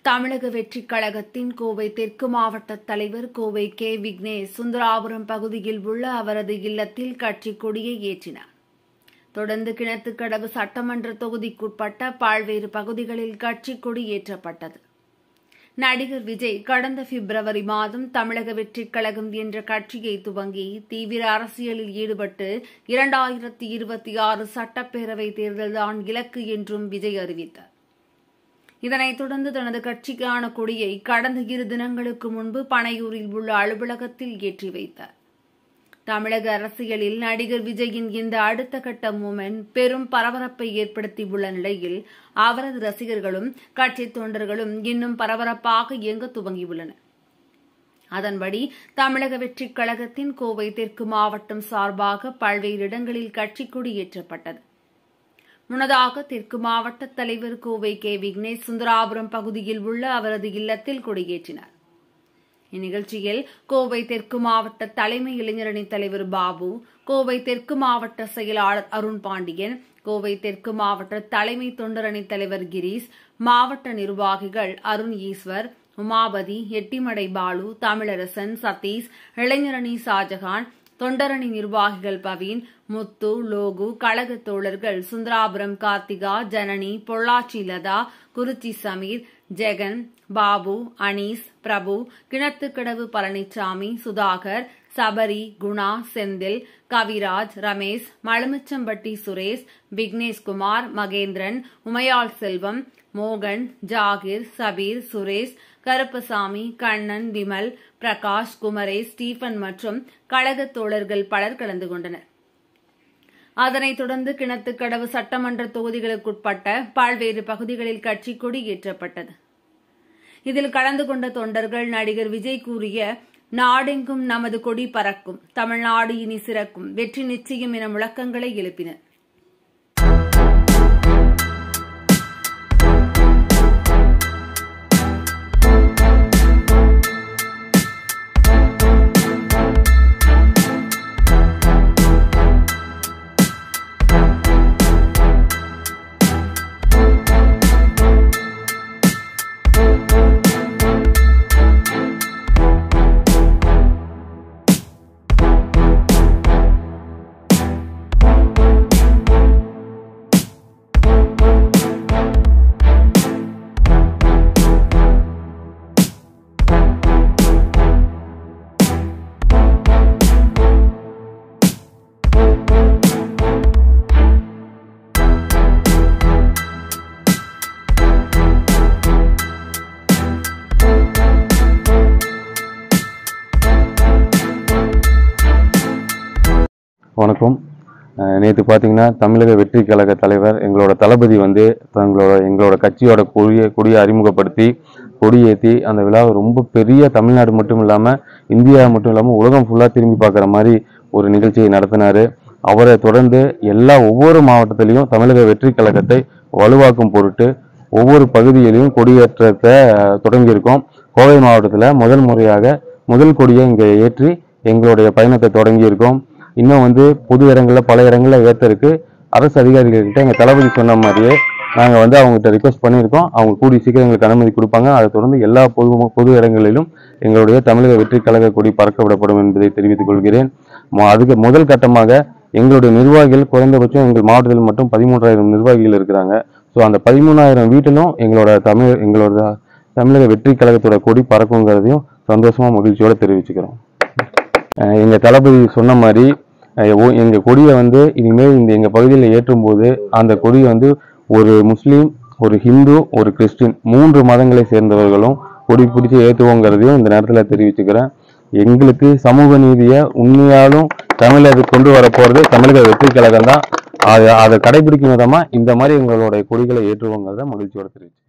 தமிழக வெற்றிக் கழகத்தின் கோவை தெற்கு மாவட்ட தலைவர் கோவை கே. விக்னேஷ் சுந்தராபுரம் பகுதியில் உள்ள அவரது இல்லத்தில் கட்சிக் கொடியை ஏற்றினார். தொடர்ந்து கிணத்துக்கடவு சட்டமன்ற தொகுதிக்குட்பட்ட பல்வேறு பகுதிகளில் கட்சிக் கொடி ஏற்றப்பட்டது. நடிகர் விஜய் கடந்த பிப்ரவரி மாதம் தமிழக வெற்றிக் கழகம் என்ற கட்சியை துவங்கி தீவிர அரசியலில் ஈடுபட்டு 2026 சட்டப்பேரவை தேர்தல்தான் இலக்கு என்றும் விஜய் அறிவித்தார். இதனைத் தொடர்ந்து தனது கட்சிக்கான கொடியை கடந்த 2 தினங்களுக்கு முன்பு பனையூரில் உள்ள அலுவலகத்தில் ஏற்றி வைத்தார். தமிழக அரசியலில் நடிகர் விஜயின் இந்த அடுத்த கட்ட மூமெண்ட் பெரும் பரபரப்பை ஏற்படுத்தியுள்ள நிலையில் அவரது ரசிகர்களும் கட்சி தொண்டர்களும் இன்னும் பரபரப்பாக இயங்க துவங்கியுள்ளனர். அதன்படி தமிழக வெற்றிக் கழகத்தின் கோவை தெற்கு மாவட்டம் சார்பாக பல்வேறு இடங்களில் கட்சிக் கொடி ஏற்றப்பட்டது. முன்னதாக தெற்கு மாவட்ட தலைவர் கோவை கே. விக்னேஷ் சுந்தராபுரம் பகுதியில் உள்ள அவரது இல்லத்தில் கொடியேற்றினார். இந்நிகழ்ச்சியில் கோவை தெற்கு மாவட்ட தலைமை இளைஞரணி தலைவர் பாபு, கோவை தெற்கு மாவட்ட செயலாளர் அருண் பாண்டியன், கோவை தெற்கு மாவட்ட தலைமை தொண்டரணி தலைவர் கிரீஷ், மாவட்ட நிர்வாகிகள் அருண் ஈஸ்வர், உமாபதி, எட்டிமடை பாலு, தமிழரசன், சதீஷ், இளைஞரணி ஷாஜகான், தொண்டரணி நிர்வாகிகள் பவீன், முத்து, லோகு, கழக தோழர்கள் சுந்தராபுரம் கார்த்திகா, ஜனனி, பொள்ளாச்சி லதா, குறிச்சி சமீர், ஜெகன், பாபு, அனீஸ், பிரபு, கிணத்துக்கடவு பழனிசாமி, சுதாகர், சபரி, குணா, செந்தில், கவிராஜ், ரமேஷ், மலுமிச்சம்பட்டி சுரேஷ், விக்னேஷ்குமார், மகேந்திரன், உமையாள் செல்வம், மோகன், ஜாகிர், சபீர், சுரேஷ், கருப்பசாமி, கண்ணன், விமல், பிரகாஷ், குமரேஷ், ஸ்டீபன் மற்றும் கழக தோழர்கள் பலர் கலந்து கொண்டனர். அதனைத் தொடர்ந்து கிணத்துக்கடவு சட்டமன்ற தொகுதிகளுக்குட்பட்ட பல்வேறு பகுதிகளில் கட்சிக் கொடி ஏற்றப்பட்டது. இதில் கலந்து கொண்ட தொண்டர்கள் நடிகர் விஜய் கூறிய நாடெங்கும் நமது கொடி பறக்கும், தமிழ்நாடு இனி சிறக்கும், வெற்றி நிச்சயம் என முழக்கங்களை எழுப்பினர். வணக்கம். நேற்று பார்த்தீங்கன்னா தமிழக வெற்றி கழக தலைவர் எங்களோட தளபதி எங்களோட கட்சியோட கொடியை அறிமுகப்படுத்தி கொடியேற்றி அந்த விழாவை ரொம்ப பெரிய தமிழ்நாடு மட்டும் இல்லாமல் இந்தியா மட்டும் இல்லாமல் உலகம் ஃபுல்லாக திரும்பி பார்க்குற மாதிரி ஒரு நிகழ்ச்சியை நடத்தினார். அவரை தொடர்ந்து ஒவ்வொரு மாவட்டத்திலையும் தமிழக வெற்றி கழகத்தை வலுவாக்கும் பொருட்டு ஒவ்வொரு பகுதியிலையும் கொடியேற்றத்தை தொடங்கியிருக்கோம். கோவை மாவட்டத்தில் முதல் கொடியை இங்கே ஏற்றி எங்களுடைய பயணத்தை தொடங்கியிருக்கோம். இன்னும் பொது இடங்களில் பல இடங்களில் ஏற்றருக்கு அரசு அதிகாரிகள்கிட்ட எங்கள் தளபதி சொன்ன மாதிரியே நாங்கள் அவங்ககிட்ட ரிக்வஸ்ட் பண்ணியிருக்கோம். அவங்க கூடிய சீக்கிரம் எங்களுக்கு அனுமதி கொடுப்பாங்க. அதை தொடர்ந்து எல்லா பொது இடங்களிலும் எங்களுடைய தமிழக வெற்றி கழக கொடி பறக்க விடப்படும் என்பதை தெரிவித்துக் கொள்கிறேன். அதுக்கு முதல் கட்டமாக எங்களுடைய நிர்வாகிகள் குறைந்தபட்சம் எங்கள் மாவட்டத்தில் மட்டும் 13,000 நிர்வாகிகள் இருக்கிறாங்க. ஸோ அந்த 13,000 வீட்டிலும் எங்களோட தமிழக வெற்றி கழகத்தோட கொடி பறக்குங்கிறதையும் சந்தோஷமா மகிழ்ச்சியோட தெரிவிச்சுக்கிறோம். எங்கள் தளபதி சொன்ன மாதிரி எங்கள் கொடியை இனிமேல் எங்கள் பகுதியில் ஏற்றும் போது அந்த கொடியை ஒரு முஸ்லீம், ஒரு ஹிந்து, ஒரு கிறிஸ்டின் 3 மதங்களை சேர்ந்தவர்களும் கொடி பிடிச்சி ஏற்றுவோங்கிறதையும் இந்த நேரத்தில் தெரிவிச்சுக்கிறேன். எங்களுக்கு சமூக நீதியை உண்மையாலும் தமிழக கொண்டு வரப்போறது தமிழக வெற்றி கழகம் தான். அதை கடைபிடிக்கும் விதமாக இந்த மாதிரி எங்களுடைய கொடிகளை ஏற்றுவோங்கிறத மகிழ்ச்சியோட தெரிவிச்சு